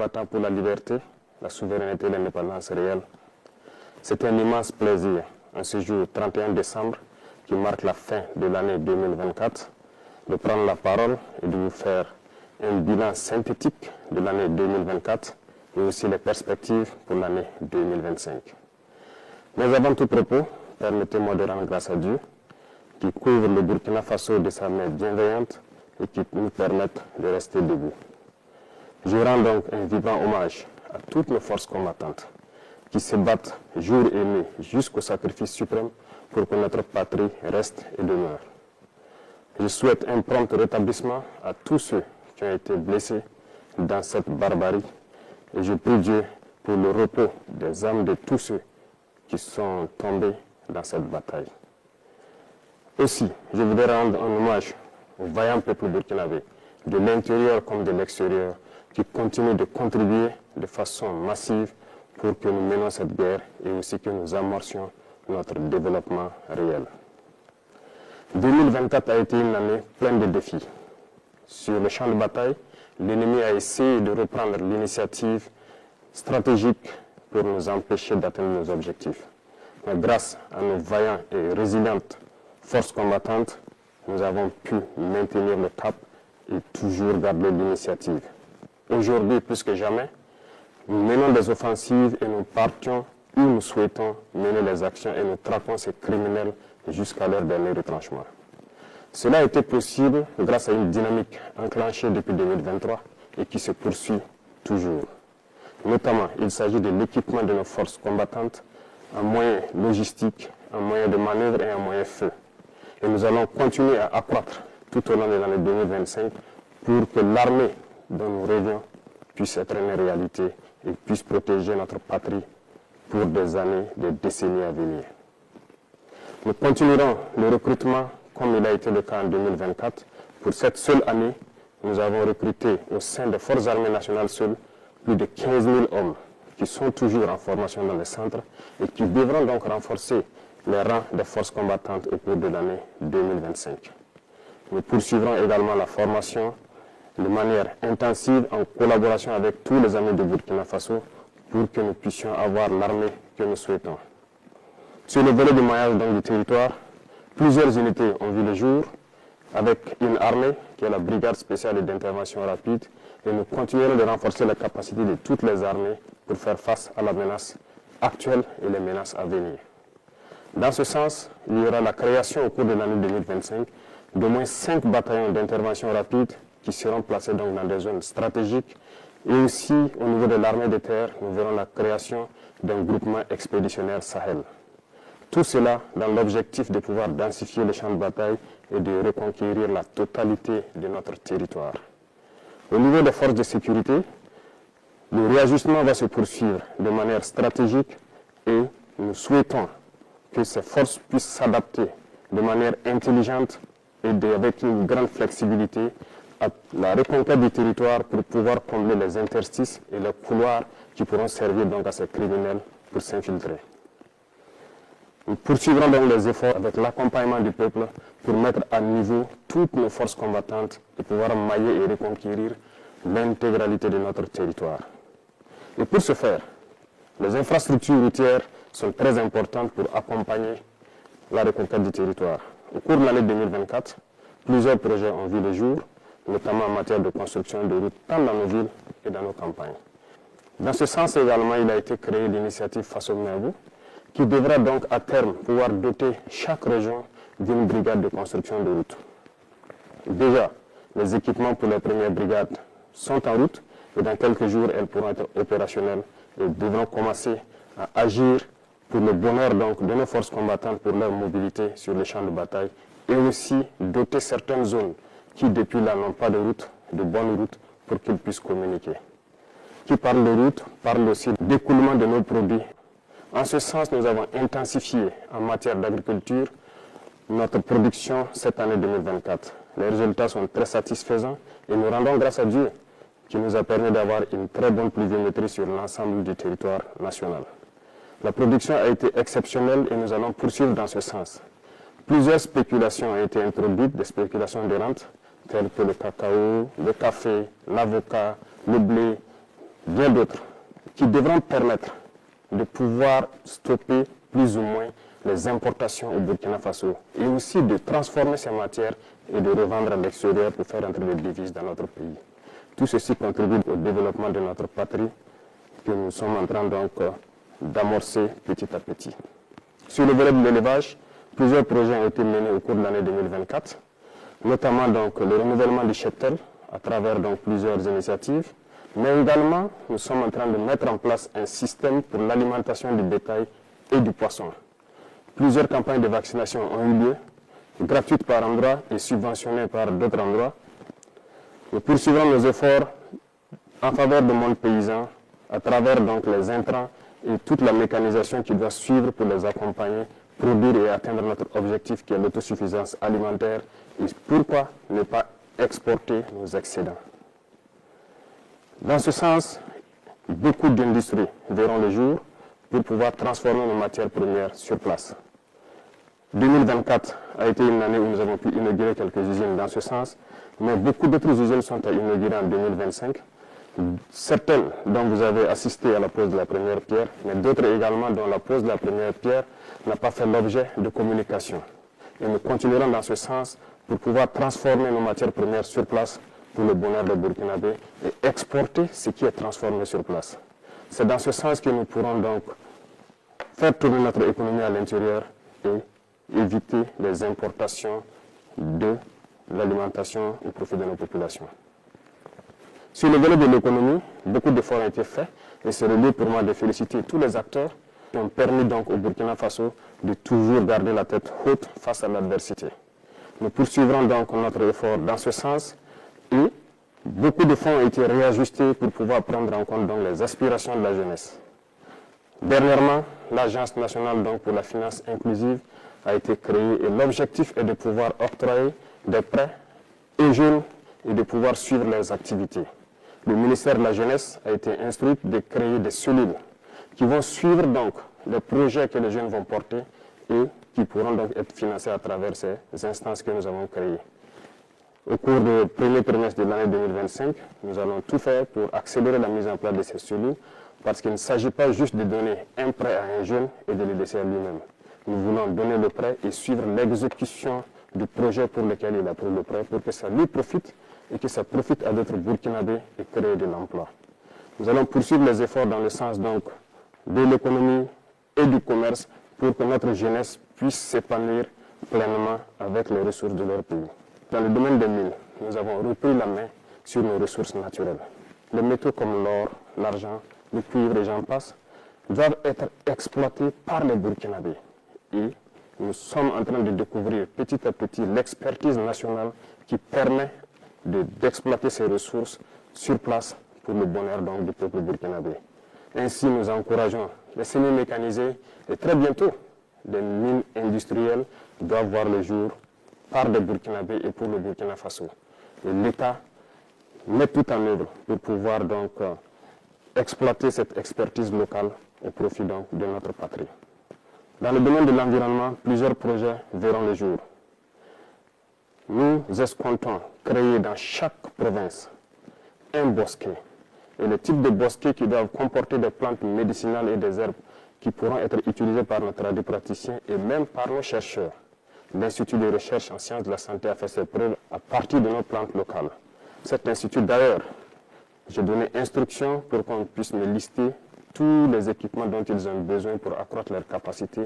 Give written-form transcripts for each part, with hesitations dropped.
combattants pour la liberté, la souveraineté et l'indépendance réelle. C'est un immense plaisir, en ce jour 31 décembre, qui marque la fin de l'année 2024, de prendre la parole et de vous faire un bilan synthétique de l'année 2024 et aussi les perspectives pour l'année 2025. Mais avant tout propos, permettez-moi de rendre grâce à Dieu qui couvre le Burkina Faso de sa main bienveillante et qui nous permettent de rester debout. Je rends donc un vibrant hommage à toutes nos forces combattantes qui se battent jour et nuit jusqu'au sacrifice suprême pour que notre patrie reste et demeure. Je souhaite un prompt rétablissement à tous ceux qui ont été blessés dans cette barbarie et je prie Dieu pour le repos des âmes de tous ceux qui sont tombés dans cette bataille. Aussi, je voudrais rendre un hommage au vaillant peuple burkinabé, de l'intérieur comme de l'extérieur, qui continue de contribuer de façon massive pour que nous menions cette guerre et aussi que nous amorcions notre développement réel. 2024 a été une année pleine de défis. Sur le champ de bataille, l'ennemi a essayé de reprendre l'initiative stratégique pour nous empêcher d'atteindre nos objectifs. Mais grâce à nos vaillants et résilientes forces combattantes, nous avons pu maintenir le cap et toujours garder l'initiative. Aujourd'hui, plus que jamais, nous menons des offensives et nous partions où nous souhaitons mener les actions et nous traquons ces criminels jusqu'à leur dernier retranchement. Cela a été possible grâce à une dynamique enclenchée depuis 2023 et qui se poursuit toujours. Notamment, il s'agit de l'équipement de nos forces combattantes en moyens logistiques, en moyens de manœuvre et en moyens feu. Et nous allons continuer à accroître tout au long de l'année 2025 pour que l'armée dont nous rêvions puisse être une réalité et puisse protéger notre patrie pour des années, des décennies à venir. Nous continuerons le recrutement comme il a été le cas en 2024. Pour cette seule année, nous avons recruté au sein des Forces armées nationales seules plus de 15 000 hommes qui sont toujours en formation dans les centres et qui devront donc renforcer les rangs des forces combattantes au cours de l'année 2025. Nous poursuivrons également la formation de manière intensive en collaboration avec tous les amis de Burkina Faso pour que nous puissions avoir l'armée que nous souhaitons. Sur le volet du maillage du territoire, plusieurs unités ont vu le jour avec une armée qui est la brigade spéciale d'intervention rapide et nous continuerons de renforcer la capacité de toutes les armées pour faire face à la menace actuelle et les menaces à venir. Dans ce sens, il y aura la création au cours de l'année 2025 d'au moins 5 bataillons d'intervention rapide qui seront placés donc dans des zones stratégiques et aussi au niveau de l'armée de terre, nous verrons la création d'un groupement expéditionnaire Sahel. Tout cela dans l'objectif de pouvoir densifier les champs de bataille et de reconquérir la totalité de notre territoire. Au niveau des forces de sécurité, le réajustement va se poursuivre de manière stratégique et nous souhaitons que ces forces puissent s'adapter de manière intelligente et avec une grande flexibilité à la reconquête du territoire pour pouvoir combler les interstices et les couloirs qui pourront servir donc à ces criminels pour s'infiltrer. Nous poursuivrons donc les efforts avec l'accompagnement du peuple pour mettre à niveau toutes nos forces combattantes et pouvoir mailler et reconquérir l'intégralité de notre territoire. Et pour ce faire, les infrastructures routières sont très importantes pour accompagner la reconquête du territoire. Au cours de l'année 2024, plusieurs projets ont vu le jour, notamment en matière de construction de routes tant dans nos villes et dans nos campagnes. Dans ce sens également, il a été créé l'initiative Faso-Mabou, qui devra donc à terme pouvoir doter chaque région d'une brigade de construction de routes. Déjà, les équipements pour les premières brigades sont en route et dans quelques jours, elles pourront être opérationnelles et devront commencer à agir pour le bonheur donc de nos forces combattantes pour leur mobilité sur les champs de bataille et aussi doter certaines zones qui depuis là n'ont pas de route, de bonne route pour qu'ils puissent communiquer. Qui parle de route, parle aussi d'écoulement de nos produits. En ce sens, nous avons intensifié en matière d'agriculture notre production cette année 2024. Les résultats sont très satisfaisants et nous rendons grâce à Dieu qui nous a permis d'avoir une très bonne pluviométrie sur l'ensemble du territoire national. La production a été exceptionnelle et nous allons poursuivre dans ce sens. Plusieurs spéculations ont été introduites, des spéculations de rente, telles que le cacao, le café, l'avocat, le blé, bien d'autres, qui devront permettre de pouvoir stopper plus ou moins les importations au Burkina Faso et aussi de transformer ces matières et de revendre à l'extérieur pour faire entrer des devises dans notre pays. Tout ceci contribue au développement de notre patrie que nous sommes en train donc d'amorcer petit à petit. Sur le volet de l'élevage, plusieurs projets ont été menés au cours de l'année 2024, notamment donc le renouvellement du cheptel à travers donc plusieurs initiatives, mais également nous sommes en train de mettre en place un système pour l'alimentation du bétail et du poisson. Plusieurs campagnes de vaccination ont eu lieu, gratuites par endroit et subventionnées par d'autres endroits. Nous poursuivrons nos efforts en faveur du monde paysan à travers donc les intrants et toute la mécanisation qui doit suivre pour les accompagner, produire et atteindre notre objectif qui est l'autosuffisance alimentaire et pourquoi ne pas exporter nos excédents. Dans ce sens, beaucoup d'industries verront le jour pour pouvoir transformer nos matières premières sur place. 2024 a été une année où nous avons pu inaugurer quelques usines dans ce sens, mais beaucoup d'autres usines sont à inaugurer en 2025. Certaines dont vous avez assisté à la pose de la première pierre, mais d'autres également dont la pose de la première pierre n'a pas fait l'objet de communication. Et nous continuerons dans ce sens pour pouvoir transformer nos matières premières sur place pour le bonheur des Burkinabés et exporter ce qui est transformé sur place. C'est dans ce sens que nous pourrons donc faire tourner notre économie à l'intérieur et éviter les importations de l'alimentation au profit de nos populations. Sur le volet de l'économie, beaucoup d'efforts ont été faits et c'est le lieu pour moi de féliciter tous les acteurs qui ont permis donc au Burkina Faso de toujours garder la tête haute face à l'adversité. Nous poursuivrons donc notre effort dans ce sens et beaucoup de fonds ont été réajustés pour pouvoir prendre en compte donc les aspirations de la jeunesse. Dernièrement, l'Agence nationale donc pour la finance inclusive a été créée et l'objectif est de pouvoir octroyer des prêts aux jeunes et de pouvoir suivre leurs activités. Le ministère de la Jeunesse a été instruit de créer des cellules qui vont suivre donc les projets que les jeunes vont porter et qui pourront donc être financés à travers ces instances que nous avons créées. Au cours du premier trimestre de l'année 2025, nous allons tout faire pour accélérer la mise en place de ces cellules parce qu'il ne s'agit pas juste de donner un prêt à un jeune et de le laisser à lui-même. Nous voulons donner le prêt et suivre l'exécution du projet pour lequel il a pris le prêt pour que ça lui profite et que ça profite à d'autres Burkinabés et créer de l'emploi. Nous allons poursuivre les efforts dans le sens donc de l'économie et du commerce pour que notre jeunesse puisse s'épanouir pleinement avec les ressources de leur pays. Dans le domaine des mines, nous avons repris la main sur nos ressources naturelles. Les métaux comme l'or, l'argent, le cuivre et j'en passe doivent être exploités par les Burkinabés. Et nous sommes en train de découvrir petit à petit l'expertise nationale qui permet d'exploiter ces ressources sur place pour le bonheur donc, du peuple burkinabé. Ainsi, nous encourageons les semi-mécanisés et très bientôt, des mines industrielles doivent voir le jour par des Burkinabés et pour le Burkina Faso. Et l'État met tout en œuvre pour pouvoir donc exploiter cette expertise locale au profit donc, de notre patrie. Dans le domaine de l'environnement, plusieurs projets verront le jour. Nous escomptons créer dans chaque province un bosquet et le type de bosquet qui doivent comporter des plantes médicinales et des herbes qui pourront être utilisées par nos praticiens et même par nos chercheurs. L'Institut de recherche en sciences de la santé a fait ses preuves à partir de nos plantes locales. Cet institut d'ailleurs, j'ai donné instruction pour qu'on puisse me lister tous les équipements dont ils ont besoin pour accroître leur capacité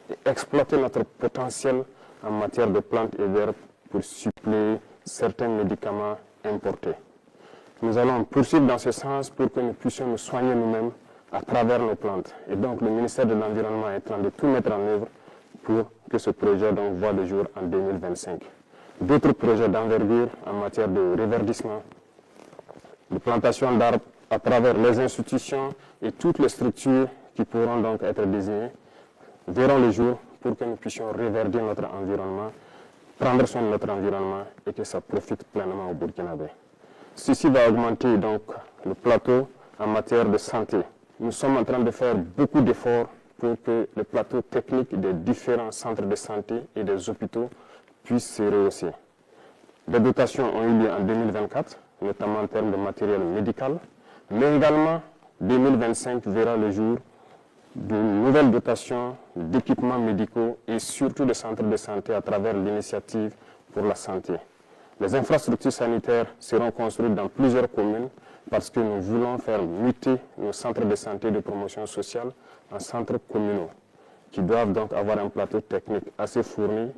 et exploiter notre potentiel en matière de plantes et d'herbes pour suppléer certains médicaments importés. Nous allons poursuivre dans ce sens pour que nous puissions nous soigner nous-mêmes à travers nos plantes. Et donc le ministère de l'Environnement est en train de tout mettre en œuvre pour que ce projet donc voit le jour en 2025. D'autres projets d'envergure en matière de reverdissement, de plantation d'arbres à travers les institutions et toutes les structures qui pourront donc être désignées verront le jour pour que nous puissions reverdir notre environnement, prendre soin de notre environnement et que ça profite pleinement au Burkinabé. Ceci va augmenter donc le plateau en matière de santé. Nous sommes en train de faire beaucoup d'efforts pour que le plateau technique des différents centres de santé et des hôpitaux puisse se rehausser. Des dotations ont eu lieu en 2024, notamment en termes de matériel médical, mais également 2025 verra le jour de nouvelles dotations d'équipements médicaux et surtout de centres de santé à travers l'initiative pour la santé. Les infrastructures sanitaires seront construites dans plusieurs communes parce que nous voulons faire muter nos centres de santé et de promotion sociale en centres communaux qui doivent donc avoir un plateau technique assez fourni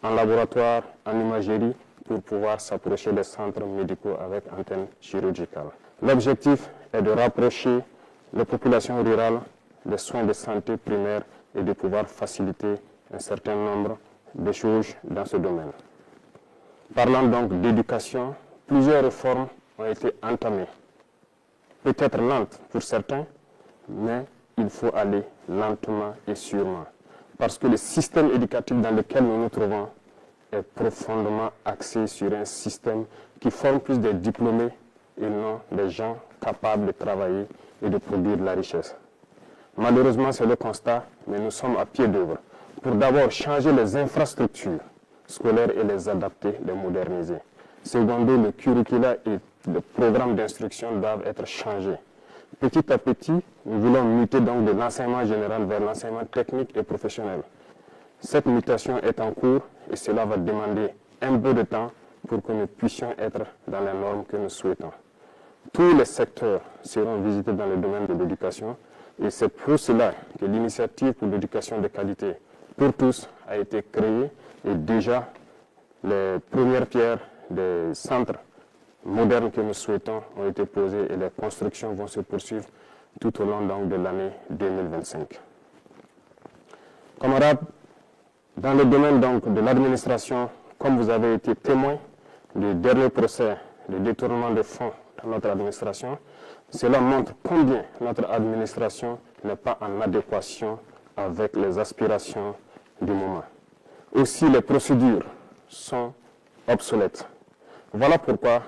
en laboratoire, en imagerie pour pouvoir s'approcher des centres médicaux avec antenne chirurgicale. L'objectif est de rapprocher les populations rurales des soins de santé primaires et de pouvoir faciliter un certain nombre de choses dans ce domaine. Parlant donc d'éducation, plusieurs réformes ont été entamées. Peut-être lentes pour certains, mais il faut aller lentement et sûrement. Parce que le système éducatif dans lequel nous nous trouvons est profondément axé sur un système qui forme plus des diplômés et non des gens capables de travailler et de produire de la richesse. Malheureusement, c'est le constat, mais nous sommes à pied d'œuvre pour d'abord changer les infrastructures scolaires et les adapter, les moderniser. Secondo, le curricula et le programme d'instruction doivent être changés. Petit à petit, nous voulons muter donc de l'enseignement général vers l'enseignement technique et professionnel. Cette mutation est en cours et cela va demander un peu de temps pour que nous puissions être dans les normes que nous souhaitons. Tous les secteurs seront visités dans le domaine de l'éducation et c'est pour cela que l'initiative pour l'éducation de qualité pour tous a été créée et déjà les premières pierres des centres modernes que nous souhaitons ont été posées et les constructions vont se poursuivre tout au long donc, de l'année 2025. Camarades, dans le domaine donc, de l'administration, comme vous avez été témoin du dernier procès de détournement de fonds dans notre administration, cela montre combien notre administration n'est pas en adéquation avec les aspirations du moment. Aussi, les procédures sont obsolètes. Voilà pourquoi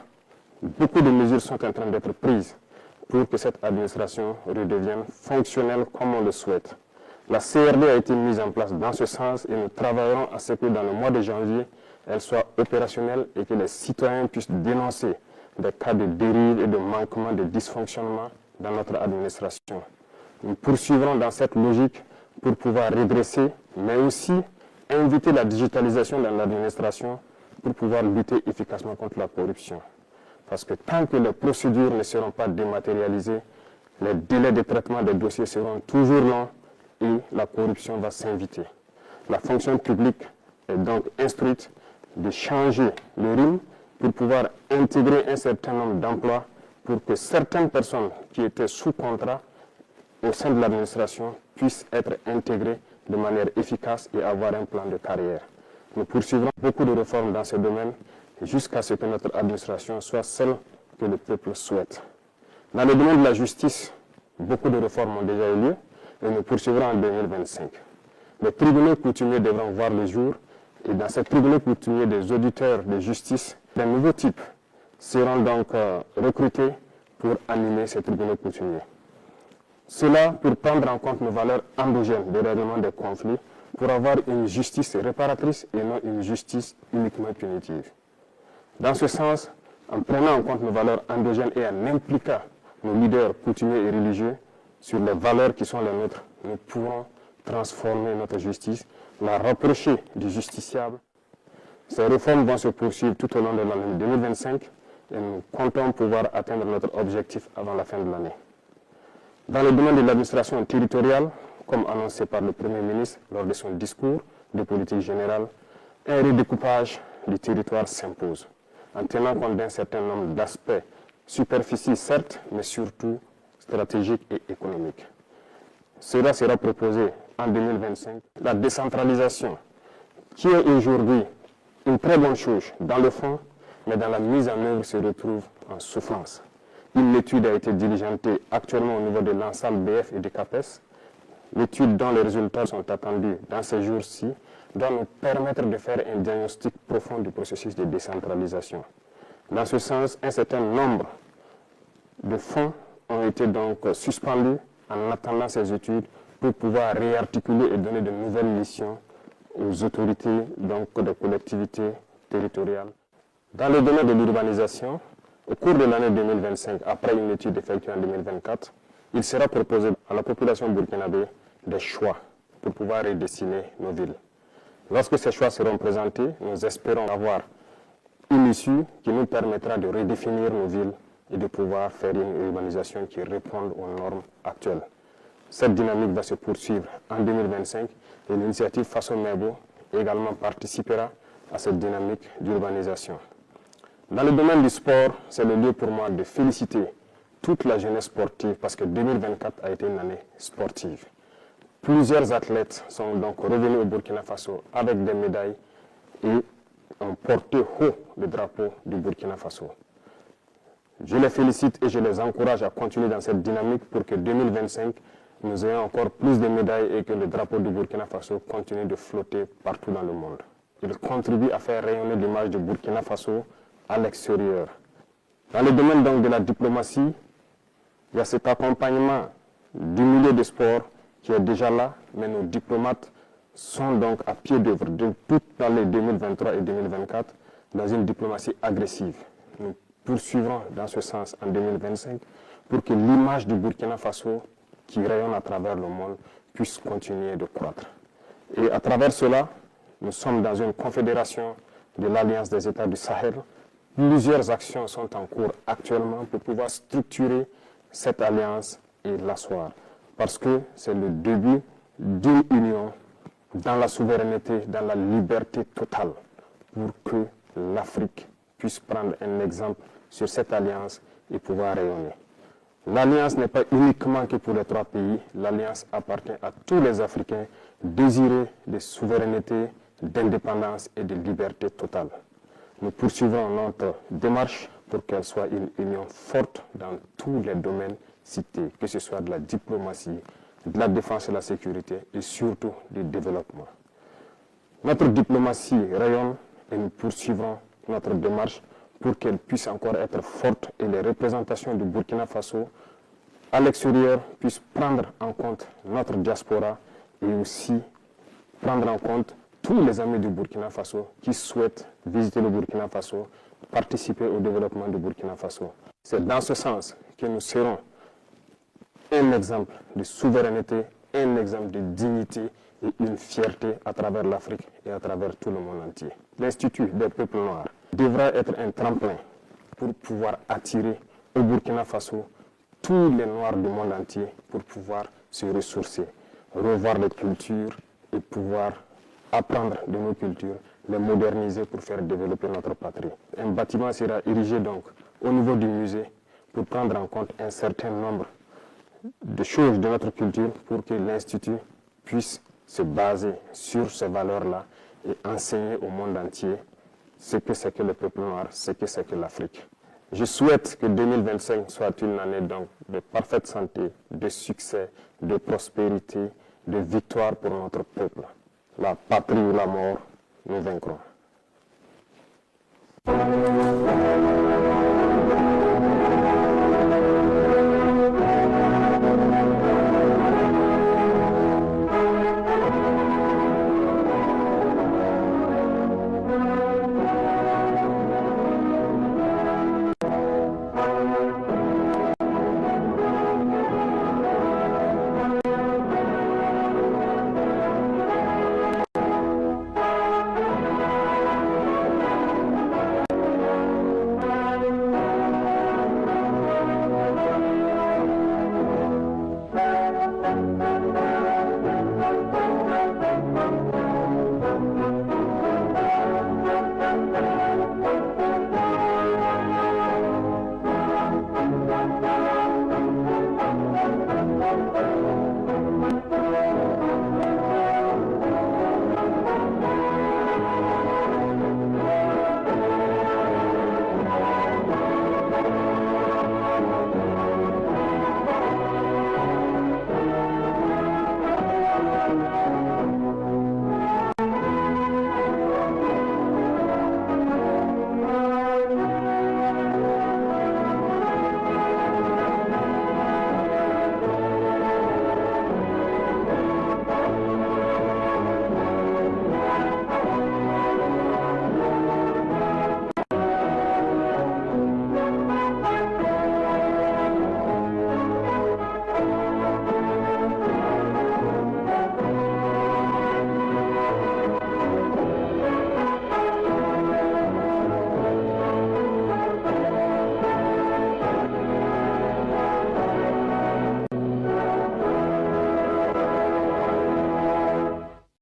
beaucoup de mesures sont en train d'être prises pour que cette administration redevienne fonctionnelle comme on le souhaite. La CRD a été mise en place dans ce sens et nous travaillerons à ce que dans le mois de janvier, elle soit opérationnelle et que les citoyens puissent dénoncer des cas de dérive et de manquement, de dysfonctionnement dans notre administration. Nous poursuivrons dans cette logique pour pouvoir redresser, mais aussi inviter la digitalisation dans l'administration pour pouvoir lutter efficacement contre la corruption. Parce que tant que les procédures ne seront pas dématérialisées, les délais de traitement des dossiers seront toujours longs et la corruption va s'inviter. La fonction publique est donc instruite de changer le rythme pour pouvoir intégrer un certain nombre d'emplois pour que certaines personnes qui étaient sous contrat au sein de l'administration puissent être intégrées de manière efficace et avoir un plan de carrière. Nous poursuivrons beaucoup de réformes dans ce domaine jusqu'à ce que notre administration soit celle que le peuple souhaite. Dans le domaine de la justice, beaucoup de réformes ont déjà eu lieu et nous poursuivrons en 2025. Les tribunaux coutumiers devront voir le jour et dans ces tribunaux coutumiers, des auditeurs de justice d'un nouveau type seront donc recrutés pour animer ces tribunaux coutumiers. Cela pour prendre en compte nos valeurs endogènes de règlement des conflits, pour avoir une justice réparatrice et non une justice uniquement punitive. Dans ce sens, en prenant en compte nos valeurs endogènes et en impliquant nos leaders coutumiers et religieux sur les valeurs qui sont les nôtres, nous pourrons transformer notre justice, la rapprocher du justiciable. Ces réformes vont se poursuivre tout au long de l'année 2025 et nous comptons pouvoir atteindre notre objectif avant la fin de l'année. Dans le domaine de l'administration territoriale, comme annoncé par le Premier ministre lors de son discours de politique générale, un redécoupage du territoire s'impose, en tenant compte d'un certain nombre d'aspects, superficie certes, mais surtout stratégiques et économiques. Cela sera proposé en 2025. La décentralisation, qui est aujourd'hui une très bonne chose dans le fond, mais dans la mise en œuvre se retrouve en souffrance. Une étude a été diligentée actuellement au niveau de l'ensemble BF et de CAPES. L'étude dont les résultats sont attendus dans ces jours-ci doit nous permettre de faire un diagnostic profond du processus de décentralisation. Dans ce sens, un certain nombre de fonds ont été donc suspendus en attendant ces études pour pouvoir réarticuler et donner de nouvelles missions aux autorités donc des collectivités territoriales. Dans le domaine de l'urbanisation, au cours de l'année 2025, après une étude effectuée en 2024, il sera proposé à la population burkinabé des choix pour pouvoir redessiner nos villes. Lorsque ces choix seront présentés, nous espérons avoir une issue qui nous permettra de redéfinir nos villes et de pouvoir faire une urbanisation qui réponde aux normes actuelles. Cette dynamique va se poursuivre en 2025 et l'initiative Faso Mebo également participera à cette dynamique d'urbanisation. Dans le domaine du sport, c'est le lieu pour moi de féliciter toute la jeunesse sportive parce que 2024 a été une année sportive. Plusieurs athlètes sont donc revenus au Burkina Faso avec des médailles et ont porté haut le drapeau du Burkina Faso. Je les félicite et je les encourage à continuer dans cette dynamique pour que 2025, nous ayons encore plus de médailles et que le drapeau du Burkina Faso continue de flotter partout dans le monde. Il contribue à faire rayonner l'image du Burkina Faso à l'extérieur. Dans le domaine donc de la diplomatie, il y a cet accompagnement du milieu des sports qui est déjà là, mais nos diplomates sont donc à pied d'œuvre de toute l'année 2023 et 2024 dans une diplomatie agressive. Nous poursuivrons dans ce sens en 2025 pour que l'image du Burkina Faso qui rayonne à travers le monde puisse continuer de croître. Et à travers cela, nous sommes dans une confédération de l'Alliance des États du Sahel. Plusieurs actions sont en cours actuellement pour pouvoir structurer cette alliance et l'asseoir. Parce que c'est le début d'une union dans la souveraineté, dans la liberté totale, pour que l'Afrique puisse prendre un exemple sur cette alliance et pouvoir rayonner. L'alliance n'est pas uniquement que pour les 3 pays, l'alliance appartient à tous les Africains désireux de souveraineté, d'indépendance et de liberté totale. Nous poursuivrons notre démarche pour qu'elle soit une union forte dans tous les domaines cités, que ce soit de la diplomatie, de la défense et de la sécurité et surtout du développement. Notre diplomatie rayonne et nous poursuivrons notre démarche pour qu'elle puisse encore être forte et les représentations du Burkina Faso à l'extérieur puissent prendre en compte notre diaspora et aussi prendre en compte tous les amis du Burkina Faso qui souhaitent visiter le Burkina Faso, participer au développement du Burkina Faso. C'est dans ce sens que nous serons un exemple de souveraineté, un exemple de dignité et une fierté à travers l'Afrique et à travers tout le monde entier. L'Institut des peuples noirs devra être un tremplin pour pouvoir attirer au Burkina Faso tous les Noirs du monde entier pour pouvoir se ressourcer, revoir les cultures et pouvoir apprendre de nos cultures, les moderniser pour faire développer notre patrie. Un bâtiment sera érigé donc au niveau du musée pour prendre en compte un certain nombre de choses de notre culture pour que l'Institut puisse se baser sur ces valeurs-là et enseigner au monde entier ce que c'est que le peuple noir, ce que c'est que l'Afrique. Je souhaite que 2025 soit une année donc de parfaite santé, de succès, de prospérité, de victoire pour notre peuple. La patrie ou la mort, nous vaincrons.